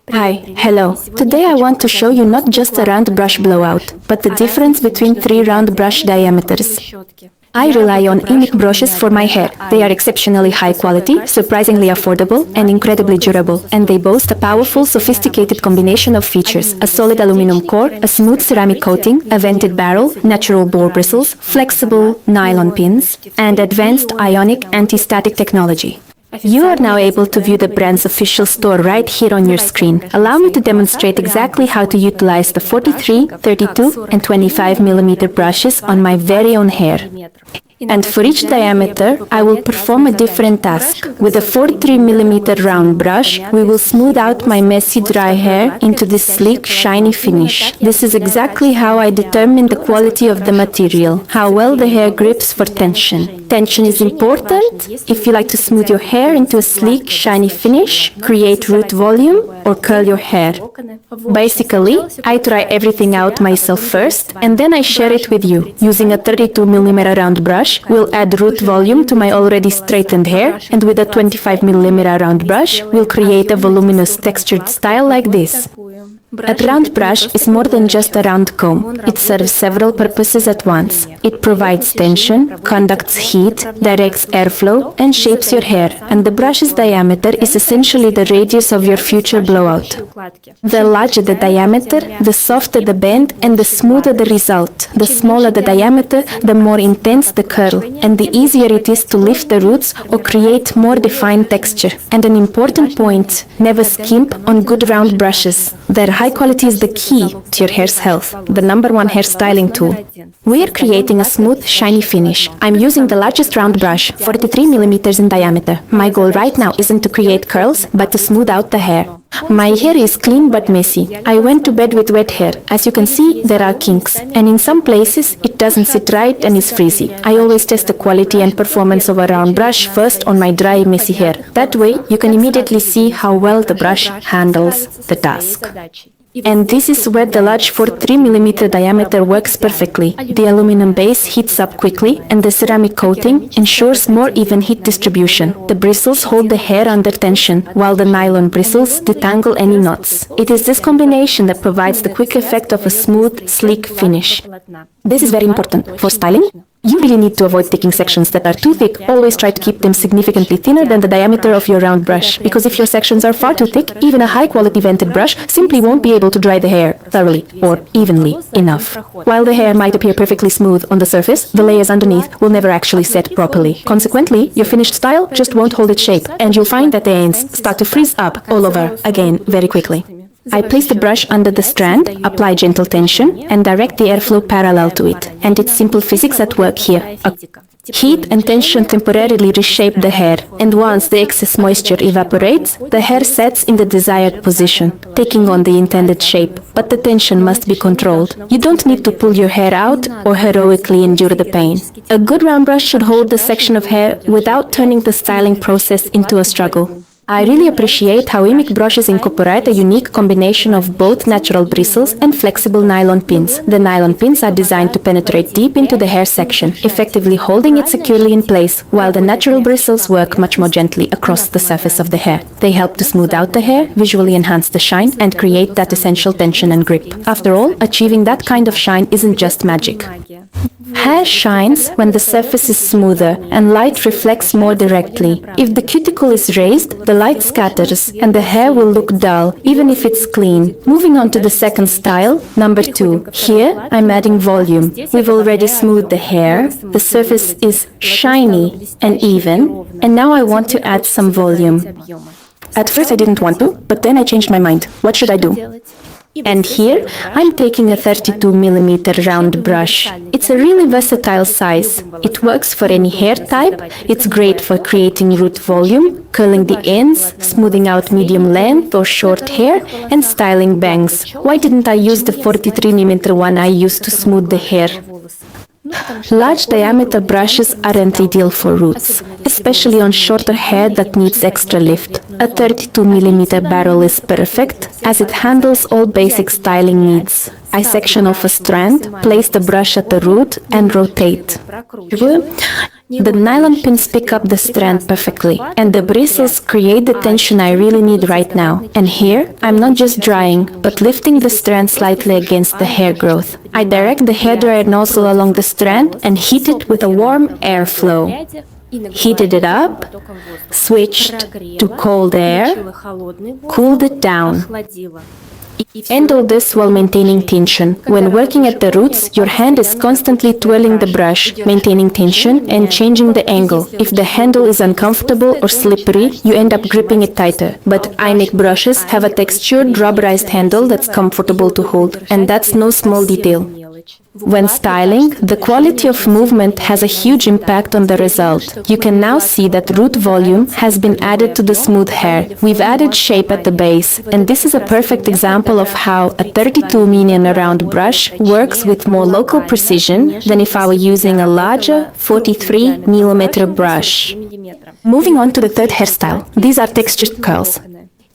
Hello. Today I want to show you not just a round brush blowout, but the difference between three round brush diameters. I rely on AIMIKE brushes for my hair. They are exceptionally high quality, surprisingly affordable, and incredibly durable, and they boast a powerful, sophisticated combination of features: a solid aluminum core, a smooth ceramic coating, a vented barrel, natural boar bristles, flexible nylon pins, and advanced ionic anti-static technology. You are now able to view the brand's official store right here on your screen. Allow me to demonstrate exactly how to utilize the 43, 32, and 25 mm brushes on my very own hair. And for each diameter, I will perform a different task. With a 43 mm round brush, we will smooth out my messy dry hair into this sleek, shiny finish. This is exactly how I determine the quality of the material, how well the hair grips for tension. Tension is important if you like to smooth your hair into a sleek, shiny finish, create root volume, or curl your hair. Basically, I try everything out myself first, and then I share it with you. Using a 32 mm round brush, we'll add root volume to my already straightened hair, and with a 25 mm round brush, we'll create a voluminous textured style like this. A round brush is more than just a round comb. It serves several purposes at once. It provides tension, conducts heat, directs airflow, and shapes your hair. And the brush's diameter is essentially the radius of your future blowout. The larger the diameter, the softer the bend, and the smoother the result. The smaller the diameter, the more intense the curl, and the easier it is to lift the roots or create more defined texture. And an important point, never skimp on good round brushes. Their high quality is the key to your hair's health, the #1 hairstyling tool. We are creating a smooth, shiny finish. I'm using the largest round brush, 43 mm in diameter. My goal right now isn't to create curls, but to smooth out the hair. My hair is clean but messy. I went to bed with wet hair. As you can see, there are kinks, and in some places it doesn't sit right and is frizzy. I always test the quality and performance of a round brush first on my dry, messy hair. That way, you can immediately see how well the brush handles the task. And this is where the large 43 mm diameter works perfectly. The aluminum base heats up quickly, and the ceramic coating ensures more even heat distribution. The bristles hold the hair under tension, while the nylon bristles detangle any knots. It is this combination that provides the quick effect of a smooth, sleek finish. This is very important for styling. You really need to avoid taking sections that are too thick. Always try to keep them significantly thinner than the diameter of your round brush, because if your sections are far too thick, even a high-quality vented brush simply won't be able to dry the hair thoroughly or evenly enough. While the hair might appear perfectly smooth on the surface, the layers underneath will never actually set properly. Consequently, your finished style just won't hold its shape, and you'll find that the ends start to freeze up all over again very quickly. I place the brush under the strand, apply gentle tension, and direct the airflow parallel to it. And it's simple physics at work here. Heat and tension temporarily reshape the hair, and once the excess moisture evaporates, the hair sets in the desired position, taking on the intended shape. But the tension must be controlled. You don't need to pull your hair out or heroically endure the pain. A good round brush should hold the section of hair without turning the styling process into a struggle. I really appreciate how AIMIKE brushes incorporate a unique combination of both natural bristles and flexible nylon pins. The nylon pins are designed to penetrate deep into the hair section, effectively holding it securely in place, while the natural bristles work much more gently across the surface of the hair. They help to smooth out the hair, visually enhance the shine, and create that essential tension and grip. After all, achieving that kind of shine isn't just magic. Hair shines when the surface is smoother and light reflects more directly. If the cuticle is raised, the light scatters and the hair will look dull, even if it's clean. Moving on to the second style, #2. Here, I'm adding volume. We've already smoothed the hair, the surface is shiny and even, and now I want to add some volume. At first I didn't want to, but then I changed my mind. What should I do? And here, I'm taking a 32 mm round brush. It's a really versatile size. It works for any hair type. It's great for creating root volume, curling the ends, smoothing out medium length or short hair, and styling bangs. Why didn't I use the 43 mm one I used to smooth the hair? Large diameter brushes aren't ideal for roots, especially on shorter hair that needs extra lift. A 32 mm barrel is perfect, as it handles all basic styling needs. I section off a strand, place the brush at the root, and rotate. The nylon pins pick up the strand perfectly, and the bristles create the tension I really need right now. And here, I'm not just drying, but lifting the strand slightly against the hair growth. I direct the hairdryer nozzle along the strand and heat it with a warm airflow. Heated it up, switched to cold air, cooled it down. And all this while maintaining tension. When working at the roots, your hand is constantly twirling the brush, maintaining tension and changing the angle. If the handle is uncomfortable or slippery, you end up gripping it tighter. But AIMIKE brushes have a textured, rubberized handle that's comfortable to hold, and that's no small detail. When styling, the quality of movement has a huge impact on the result. You can now see that root volume has been added to the smooth hair. We've added shape at the base, and this is a perfect example of how a 32mm round brush works with more local precision than if I were using a larger 43mm brush. Moving on to the third hairstyle. These are textured curls.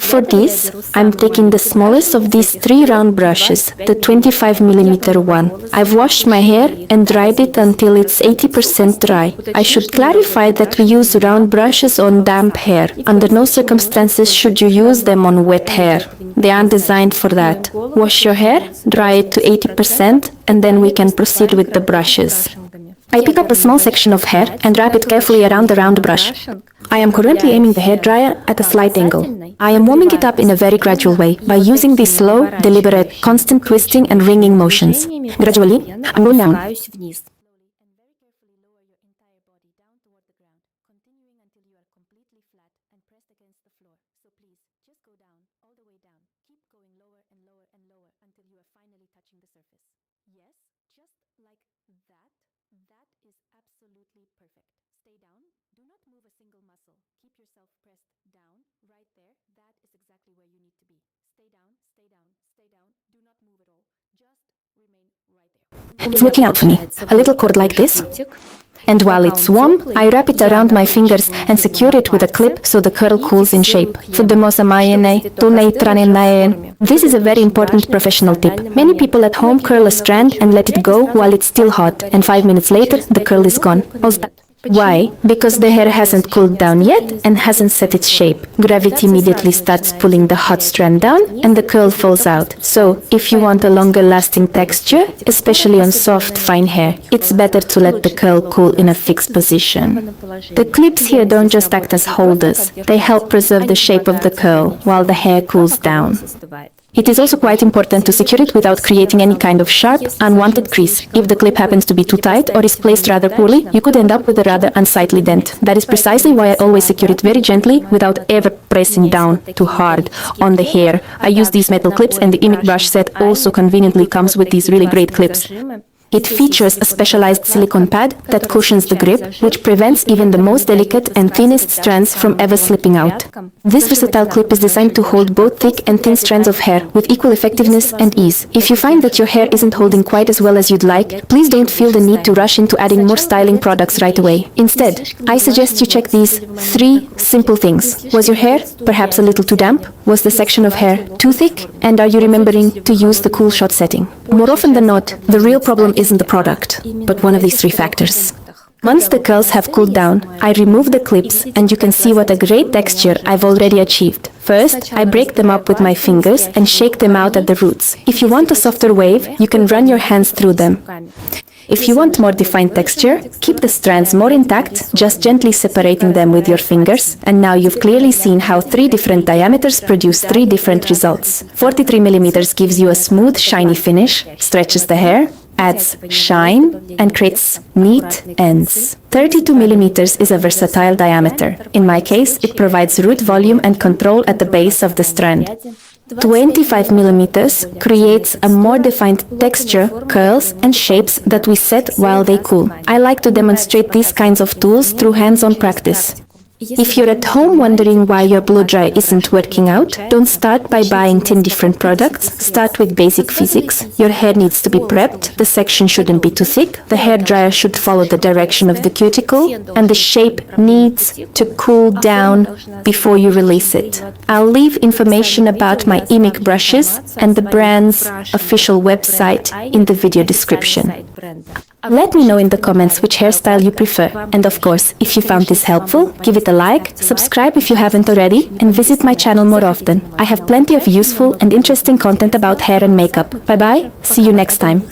For this, I'm taking the smallest of these 3 round brushes, the 25mm one. I've washed my hair and dried it until it's 80% dry. I should clarify that we use round brushes on damp hair. Under no circumstances should you use them on wet hair. They aren't designed for that. Wash your hair, dry it to 80%, and then we can proceed with the brushes. I pick up a small section of hair and wrap it carefully around the round brush. I am currently aiming the hairdryer at a slight angle. I am warming it up in a very gradual way by using these slow, deliberate, constant twisting and wringing motions. Gradually, I'm going down. That is absolutely perfect. Stay down. Do not move a single muscle. Keep yourself pressed down. Right there. That is exactly where you need to be. Stay down, stay down, stay down. Do not move at all. Just remain right there. It's working out for me. A little cord like this. And while it's warm, I wrap it around my fingers and secure it with a clip so the curl cools in shape. This is a very important professional tip. Many people at home curl a strand and let it go while it's still hot, and 5 minutes later, the curl is gone. Why? Because the hair hasn't cooled down yet and hasn't set its shape. Gravity immediately starts pulling the hot strand down and the curl falls out. So, if you want a longer lasting texture, especially on soft, fine hair, it's better to let the curl cool in a fixed position. The clips here don't just act as holders. They help preserve the shape of the curl while the hair cools down. It is also quite important to secure it without creating any kind of sharp, unwanted crease. If the clip happens to be too tight or is placed rather poorly, you could end up with a rather unsightly dent. That is precisely why I always secure it very gently without ever pressing down too hard on the hair. I use these metal clips, and the AIMIKE brush set also conveniently comes with these really great clips. It features a specialized silicone pad that cushions the grip, which prevents even the most delicate and thinnest strands from ever slipping out. This versatile clip is designed to hold both thick and thin strands of hair with equal effectiveness and ease. If you find that your hair isn't holding quite as well as you'd like, please don't feel the need to rush into adding more styling products right away. Instead, I suggest you check these 3 simple things. Was your hair perhaps a little too damp? Was the section of hair too thick? And are you remembering to use the cool shot setting? More often than not, the real problem isn't the product, but one of these 3 factors. Once the curls have cooled down, I remove the clips and you can see what a great texture I've already achieved. First, I break them up with my fingers and shake them out at the roots. If you want a softer wave, you can run your hands through them. If you want more defined texture, keep the strands more intact, just gently separating them with your fingers, and now you've clearly seen how 3 different diameters produce 3 different results. 43mm gives you a smooth, shiny finish, stretches the hair, adds shine, and creates neat ends. 32mm is a versatile diameter. In my case, it provides root volume and control at the base of the strand. 25mm creates a more defined texture, curls, and shapes that we set while they cool. I like to demonstrate these kinds of tools through hands-on practice. If you're at home wondering why your blow dry isn't working out, don't start by buying 10 different products. Start with basic physics. Your hair needs to be prepped, the section shouldn't be too thick, the hair dryer should follow the direction of the cuticle, and the shape needs to cool down before you release it. I'll leave information about my AIMIKE brushes and the brand's official website in the video description. Let me know in the comments which hairstyle you prefer. And of course, if you found this helpful, give it a like, subscribe if you haven't already, and visit my channel more often. I have plenty of useful and interesting content about hair and makeup. Bye bye, see you next time.